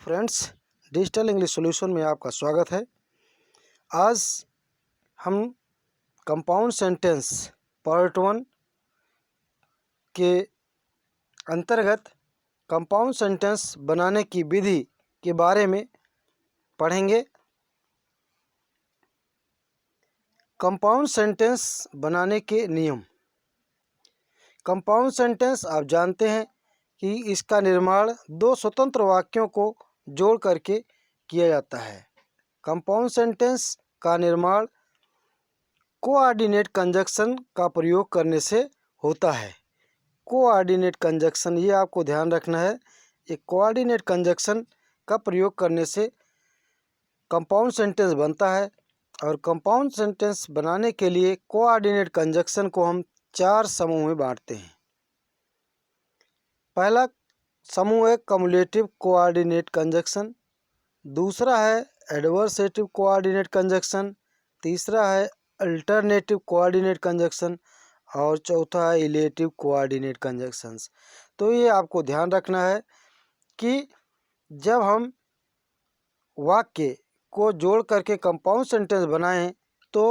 Friends, digital English solution में आपका स्वागत है। आज हम कंपाउंड सेंटेंस पार्ट 1 के अंतर्गत कंपाउंड सेंटेंस बनाने की विधि के बारे में पढ़ेंगे। कंपाउंड सेंटेंस बनाने के नियम। कंपाउंड सेंटेंस आप जानते हैं कि इसका निर्माण दो स्वतंत्र वाक्यों को जोड़ करके किया जाता है। कंपाउंड सेंटेंस का निर्माण कोऑर्डिनेट कंजक्शन का प्रयोग करने से होता है। कोऑर्डिनेट कंजक्शन, ये आपको ध्यान रखना है। एक कोऑर्डिनेट कंजक्शन का प्रयोग करने से कंपाउंड सेंटेंस बनता है। और कंपाउंड सेंटेंस बनाने के लिए कोऑर्डिनेट कंजक्शन को हम 4 समूह में बांटते हैं। पहला समूह है कम्युलेटिव कोऑर्डिनेट कंजक्शन, दूसरा है एडवर्सेटिव कोऑर्डिनेट कंजक्शन, तीसरा है अल्टरनेटिव कोऑर्डिनेट कंजक्शन और चौथा है इलेटिव कोऑर्डिनेट कंजक्शंस। तो ये आपको ध्यान रखना है कि जब हम वाक्य को जोड़ करके कंपाउंड सेंटेंस बनाएं तो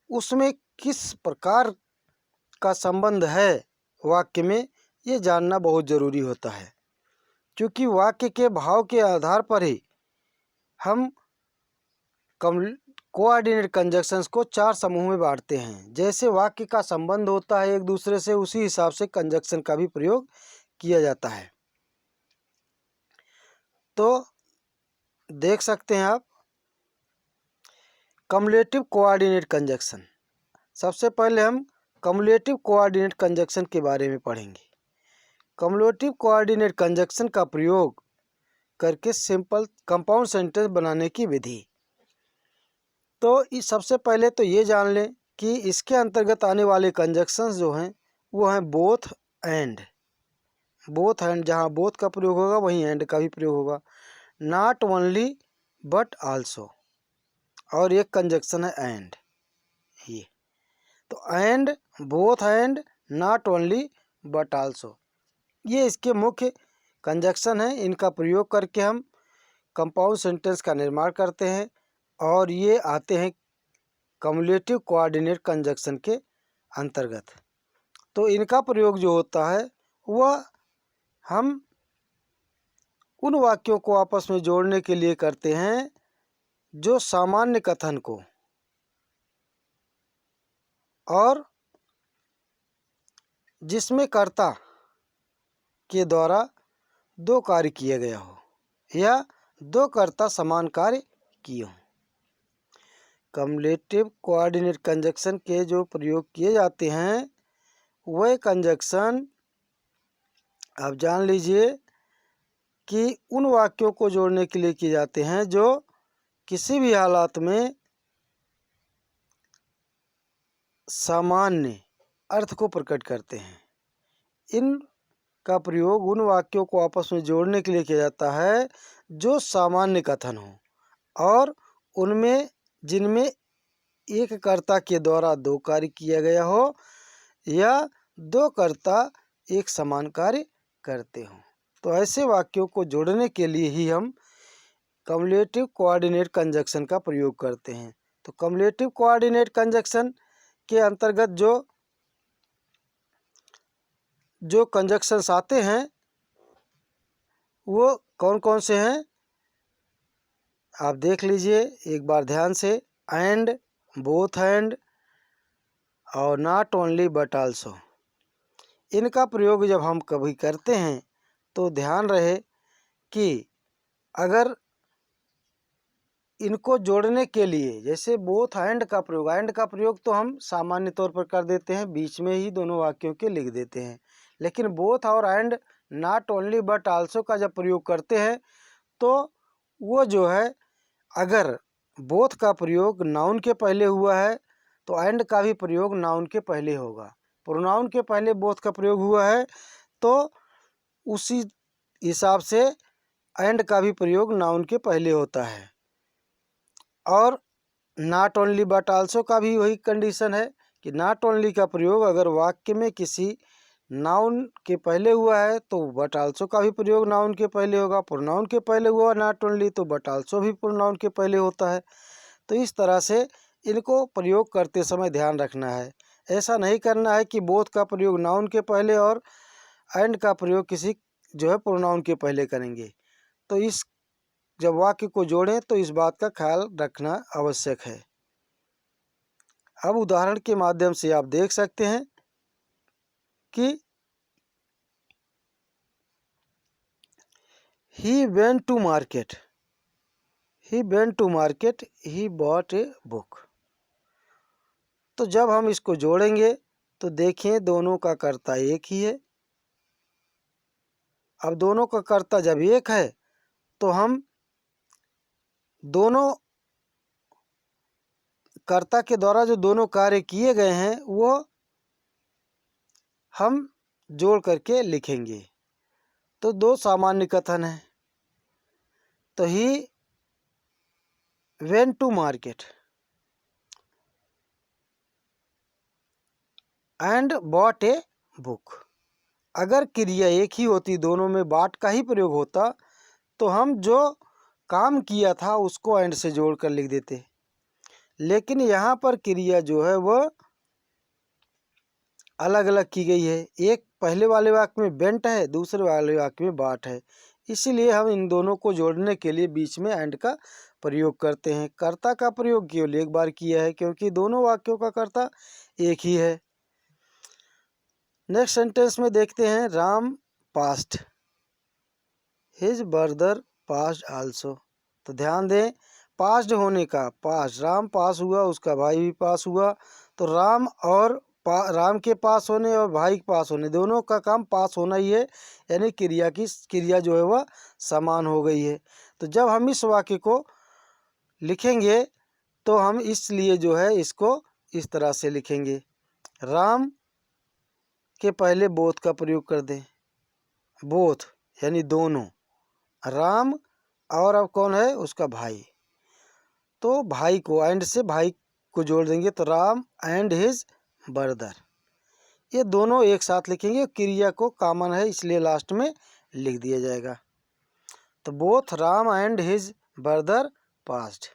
उसमें किस प्रकार का संबंध है वाक्य में, ये जानना बहुत ज़रूरी होता है। क्योंकि वाक्य के भाव के आधार पर ही हम कोऑर्डिनेट कंजक्शंस को 4 समूह में बांटते हैं। जैसे वाक्य का संबंध होता है एक दूसरे से, उसी हिसाब से कंजक्शन का भी प्रयोग किया जाता है। तो देख सकते हैं आप कम्युलेटिव कोऑर्डिनेट कंजक्शन। सबसे पहले हम कम्युलेटिव कोऑर्डिनेट कंजक्शन के बारे में पढ़ेंगे। कम्युलेटिव कोऑर्डिनेट कंजक्शन का प्रयोग करके सिंपल कंपाउंड सेंटेंस बनाने की विधि। तो इस सबसे पहले तो ये जान लें कि इसके अंतर्गत आने वाले कंजक्शंस जो हैं वो हैं बोथ एंड। बोथ एंड, जहाँ बोथ का प्रयोग होगा वहीं एंड का भी प्रयोग होगा। नॉट ओनली बट आल्सो, और एक कंजक्शन है एंड। ये तो and, both and, not only but also, ये इसके मुख्य कंजक्शन हैं। इनका प्रयोग करके हम कंपाउंड सेंटेंस का निर्माण करते हैं और ये आते हैं कम्युलेटिव कोऑर्डिनेट कंजक्शन के अंतर्गत। तो इनका प्रयोग जो होता है वह हम उन वाक्यों को आपस में जोड़ने के लिए करते हैं जो सामान्य कथन को और जिसमें कर्ता के द्वारा दो कार्य किए गया हो या दो कर्ता समान कार्य किए हों। कम्युलेटिव कोऑर्डिनेट कंजक्शन के जो प्रयोग किए जाते हैं वह कंजक्शन आप जान लीजिए कि उन वाक्यों को जोड़ने के लिए किए जाते हैं जो किसी भी हालात में सामान्य अर्थ को प्रकट करते हैं। इन का प्रयोग उन वाक्यों को आपस में जोड़ने के लिए किया जाता है जो सामान्य कथन हो और उनमें जिनमें एक कर्ता के द्वारा दो कार्य किया गया हो या दो कर्ता एक समान कार्य करते हों। तो ऐसे वाक्यों को जोड़ने के लिए ही हम कम्युलेटिव कोऑर्डिनेट कंजक्शन का प्रयोग करते हैं। तो कम्युलेटिव कोऑर्डिनेट कंजक्शन के अंतर्गत जो कंजक्शंस आते हैं वो कौन कौन से हैं आप देख लीजिए एक बार ध्यान से। एंड, बोथ एंड और नॉट ओनली बट आल्सो। इनका प्रयोग जब हम कभी करते हैं तो ध्यान रहे कि अगर इनको जोड़ने के लिए, जैसे बोथ एंड का प्रयोग तो हम सामान्य तौर पर कर देते हैं, बीच में ही दोनों वाक्यों के लिख देते हैं। लेकिन बोथ और and, not only but also का जब प्रयोग करते हैं तो वो जो है, अगर बोथ का प्रयोग नाउन के पहले हुआ है तो एंड का भी प्रयोग नाउन के पहले होगा। प्रोनाउन के पहले बोथ का प्रयोग हुआ है तो उसी हिसाब से एंड का भी प्रयोग नाउन के पहले होता है। और नॉट ओनली बट आल्सो का भी वही कंडीशन है कि नॉट ओनली का प्रयोग अगर वाक्य में किसी नाउन के पहले हुआ है तो बट आल्सो का भी प्रयोग नाउन के पहले होगा। प्रोनाउन के पहले हुआ नॉट ओनली तो बट आल्सो भी प्रोनाउन के पहले होता है। तो इस तरह से इनको प्रयोग करते समय ध्यान रखना है। ऐसा नहीं करना है कि बोथ का प्रयोग नाउन के पहले और एंड का प्रयोग किसी जो है प्रोनाउन के पहले करेंगे। तो इस जब वाक्य को जोड़ें तो इस बात का ख्याल रखना आवश्यक है। अब उदाहरण के माध्यम से आप देख सकते हैं कि he went to market, he bought a book। तो जब हम इसको जोड़ेंगे तो देखें दोनों का कर्ता एक ही है। अब दोनों का कर्ता जब एक है तो हम दोनों कर्ता के द्वारा जो दोनों कार्य किए गए हैं वो हम जोड़ करके लिखेंगे। तो दो सामान्य कथन हैं। तो he went to market and bought a book. अगर क्रिया एक ही होती, दोनों में बाट का ही प्रयोग होता, तो हम जो काम किया था उसको एंड से जोड़ कर लिख देते। लेकिन यहाँ पर क्रिया जो है वह अलग अलग की गई है। एक पहले वाले वाक्य में बेंट है, दूसरे वाले वाक्य में बाट है। इसीलिए हम इन दोनों को जोड़ने के लिए बीच में एंड का प्रयोग करते हैं। कर्ता का प्रयोग केवल एक बार किया है क्योंकि दोनों वाक्यों का कर्ता एक ही है। नेक्स्ट सेंटेंस में देखते हैं, Ram past, his brother past also. तो ध्यान दें, पास्ट होने का पास्ट, राम पास हुआ, उसका भाई भी पास हुआ। तो राम और राम के पास होने और भाई के पास होने, दोनों का काम पास होना ही है, यानी क्रिया जो है वह समान हो गई है। तो जब हम इस वाक्य को लिखेंगे तो हम इसलिए जो है इसको इस तरह से लिखेंगे, राम के पहले बोथ का प्रयोग कर दें। बोथ यानी दोनों, राम और अब कौन है, उसका भाई। तो भाई को एंड से भाई को जोड़ देंगे तो राम एंड हिज ब्रदर। ये दोनों एक साथ लिखेंगे, क्रिया को कॉमन है इसलिए लास्ट में लिख दिया जाएगा। तो both Ram and his brother past.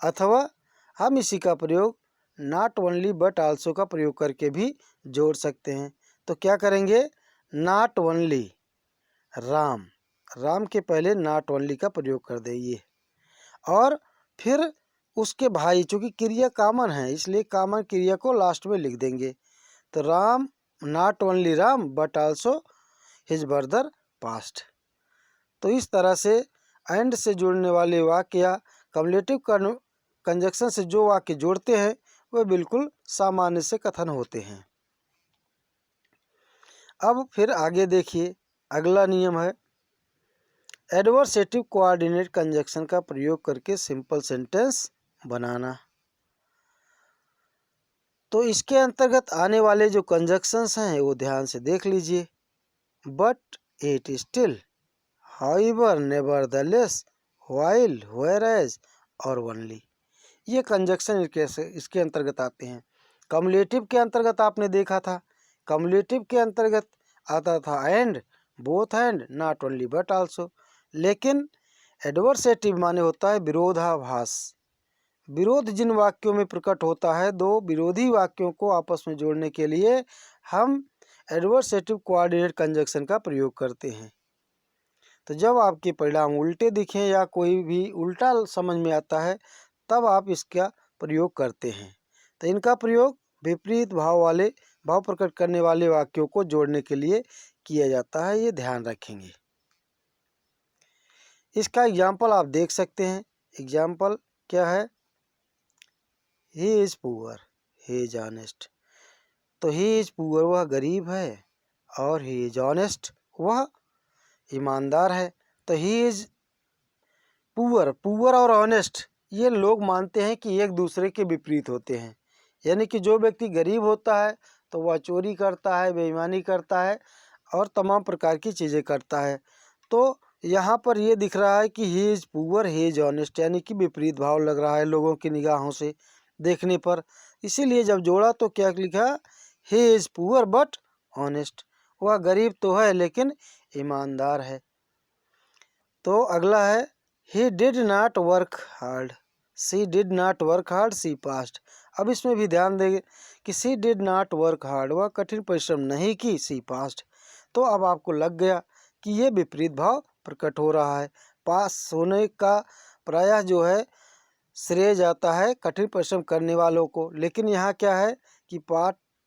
अथवा हम इसी का प्रयोग नॉट ओनली बट आल्सो का प्रयोग करके भी जोड़ सकते हैं। तो क्या करेंगे, नॉट ओनली राम, राम के पहले नॉट ओनली का प्रयोग कर देंगे और फिर उसके भाई, चूँकि क्रिया कॉमन है इसलिए कॉमन क्रिया को लास्ट में लिख देंगे। तो Ram not only Ram but also his brother past. तो इस तरह से एंड से जुड़ने वाले वाक्य या कम्युलेटिव कंजक्शन से जो वाक्य जोड़ते हैं वह बिल्कुल सामान्य से कथन होते हैं। अब फिर आगे देखिए, अगला नियम है एडवर्सेटिव कोऑर्डिनेट कंजक्शन का प्रयोग करके सिंपल सेंटेंस बनाना। तो इसके अंतर्गत आने वाले जो कंजक्शंस हैं वो ध्यान से देख लीजिए। But it still, however, nevertheless, while, whereas और ओनली, ये कंजक्शन इसके अंतर्गत आते हैं। कम्युलेटिव के अंतर्गत आपने देखा था, कम्युलेटिव के अंतर्गत आता था and, both and, not only but also. लेकिन एडवर्सेटिव माने होता है विरोधाभास। विरोध जिन वाक्यों में प्रकट होता है, दो विरोधी वाक्यों को आपस में जोड़ने के लिए हम एडवर्सेटिव कोऑर्डिनेट कंजक्शन का प्रयोग करते हैं। तो जब आपके परिणाम उल्टे दिखें या कोई भी उल्टा समझ में आता है तब आप इसका प्रयोग करते हैं। तो इनका प्रयोग विपरीत भाव प्रकट करने वाले वाक्यों को जोड़ने के लिए किया जाता है, ये ध्यान रखेंगे। इसका एग्जाम्पल आप देख सकते हैं। एग्जाम्पल क्या है, he is poor, he is honest. तो ही इज़ पुअर वह गरीब है और ही इज ऑनेस्ट वह ईमानदार है। तो ही इज़ पुअर और ऑनेस्ट ये लोग मानते हैं कि एक दूसरे के विपरीत होते हैं। यानी कि जो व्यक्ति गरीब होता है तो वह चोरी करता है, बेईमानी करता है और तमाम प्रकार की चीज़ें करता है। तो यहाँ पर ये दिख रहा है कि he is poor, he is honest, यानी कि विपरीत भाव लग रहा है लोगों की निगाहों से देखने पर। इसीलिए जब जोड़ा तो क्या लिखा, he is poor but honest, वह गरीब तो है लेकिन ईमानदार है। तो अगला है he did not work hard, she did not work hard, she passed. अब इसमें भी ध्यान देंगे कि she did not work hard, वह कठिन परिश्रम नहीं की, सी पास्ट। तो अब आपको लग गया कि ये विपरीत भाव प्रकट हो रहा है। पास होने का प्रायः जो है श्रेय जाता है कठिन परिश्रम करने वालों को, लेकिन यहाँ क्या है कि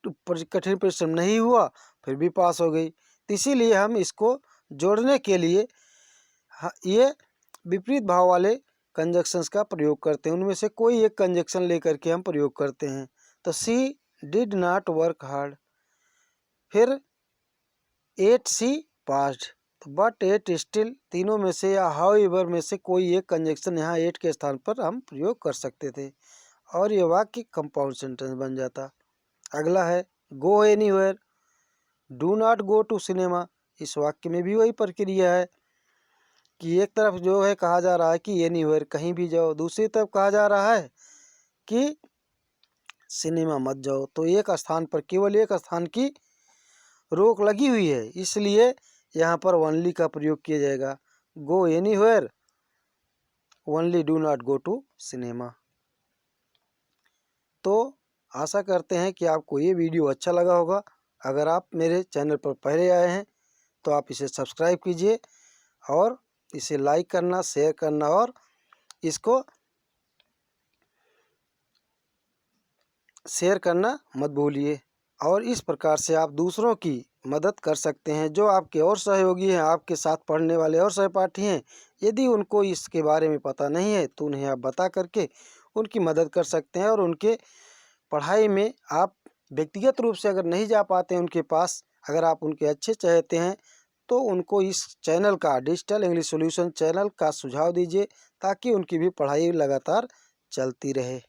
कठिन परिश्रम नहीं हुआ फिर भी पास हो गई। तो इसीलिए हम इसको जोड़ने के लिए ये विपरीत भाव वाले कंजक्शंस का प्रयोग करते हैं। उनमें से कोई एक कंजक्शन लेकर के हम प्रयोग करते हैं। तो she did not work hard, फिर yet she passed, but yet still, तीनों में से या हाउएवर में से कोई एक कंजक्शन यहाँ एट के स्थान पर हम प्रयोग कर सकते थे और ये वाक्य कंपाउंड सेंटेंस बन जाता। अगला है go anywhere, do not go to cinema. इस वाक्य में भी वही प्रक्रिया है कि एक तरफ जो है कहा जा रहा है कि एनीवेयर, कहीं भी जाओ, दूसरी तरफ कहा जा रहा है कि सिनेमा मत जाओ। तो एक स्थान पर केवल एक स्थान की रोक लगी हुई है, इसलिए यहाँ पर ओनली का प्रयोग किया जाएगा। Go anywhere, only do not go to cinema. तो आशा करते हैं कि आपको ये वीडियो अच्छा लगा होगा। अगर आप मेरे चैनल पर पहले आए हैं तो आप इसे सब्सक्राइब कीजिए और इसे लाइक करना, शेयर करना और इसको शेयर करना मत भूलिए। और इस प्रकार से आप दूसरों की मदद कर सकते हैं। जो आपके और सहयोगी हैं, आपके साथ पढ़ने वाले और सहपाठी हैं, यदि उनको इसके बारे में पता नहीं है तो उन्हें आप बता करके उनकी मदद कर सकते हैं। और उनके पढ़ाई में आप व्यक्तिगत रूप से अगर नहीं जा पाते हैं उनके पास, अगर आप उनके अच्छे चाहते हैं तो उनको इस चैनल का, डिजिटल इंग्लिश सॉल्यूशन चैनल का सुझाव दीजिए ताकि उनकी भी पढ़ाई लगातार चलती रहे।